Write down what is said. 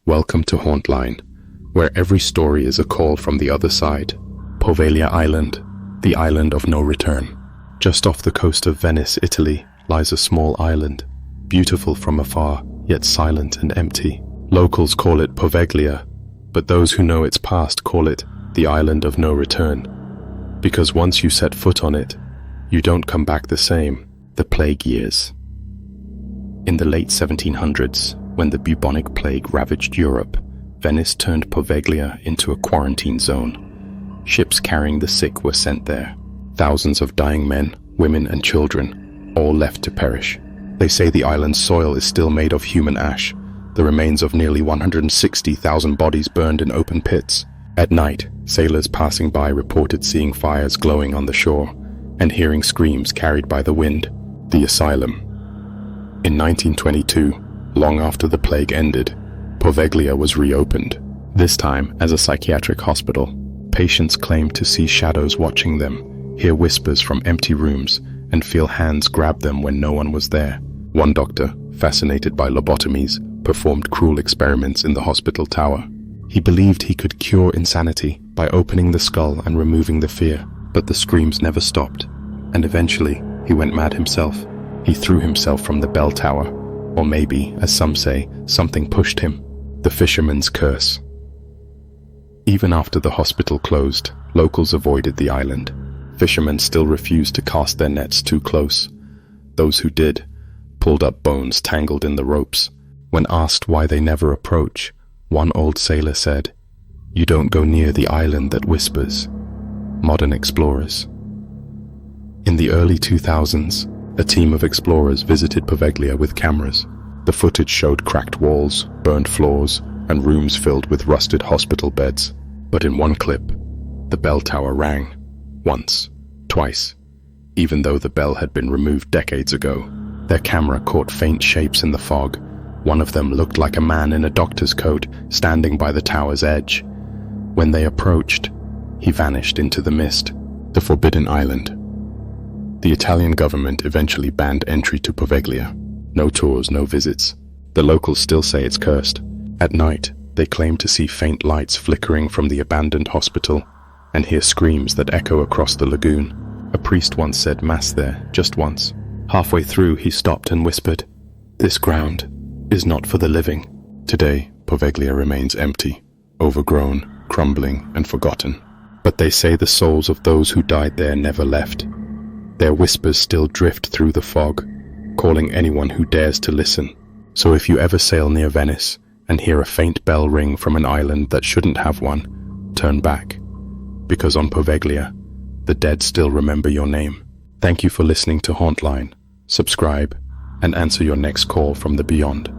Welcome to Hauntline, where every story is a call from the other side. Poveglia Island, the island of no return. Just off the coast of Venice, Italy, lies a small island, beautiful from afar, yet silent and empty. Locals call it Poveglia, but those who know its past call it the island of no return. Because once you set foot on it, you don't come back the same. The plague years. In the late 1700s, when the bubonic plague ravaged Europe, Venice turned Poveglia into a quarantine zone. Ships carrying the sick were sent there. Thousands of dying men, women and children, all left to perish. They say the island's soil is still made of human ash, the remains of nearly 160,000 bodies burned in open pits. At night, sailors passing by reported seeing fires glowing on the shore and hearing screams carried by the wind. The asylum. In 1922, long after the plague ended, Poveglia was reopened, this time as a psychiatric hospital. Patients claimed to see shadows watching them, hear whispers from empty rooms, and feel hands grab them when no one was there. One doctor, fascinated by lobotomies, performed cruel experiments in the hospital tower. He believed he could cure insanity by opening the skull and removing the fear, but the screams never stopped, and eventually he went mad himself. He threw himself from the bell tower, or maybe, as some say, something pushed him. The fisherman's curse. Even after the hospital closed, locals avoided the island. Fishermen still refused to cast their nets too close. Those who did pulled up bones tangled in the ropes. When asked why they never approach, one old sailor said, "You don't go near the island that whispers." Modern explorers. In the early 2000s, a team of explorers visited Poveglia with cameras. The footage showed cracked walls, burned floors, and rooms filled with rusted hospital beds. But in one clip, the bell tower rang. Once, twice, even though the bell had been removed decades ago. Their camera caught faint shapes in the fog. One of them looked like a man in a doctor's coat standing by the tower's edge. When they approached, he vanished into the mist. The Forbidden Island. The Italian government eventually banned entry to Poveglia. No tours, no visits. The locals still say it's cursed. At night, they claim to see faint lights flickering from the abandoned hospital and hear screams that echo across the lagoon. A priest once said mass there, just once. Halfway through, he stopped and whispered, "This ground is not for the living." Today, Poveglia remains empty, overgrown, crumbling, and forgotten. But they say the souls of those who died there never left. Their whispers still drift through the fog, calling anyone who dares to listen. So if you ever sail near Venice and hear a faint bell ring from an island that shouldn't have one, turn back. Because on Poveglia, the dead still remember your name. Thank you for listening to Hauntline. Subscribe and answer your next call from the beyond.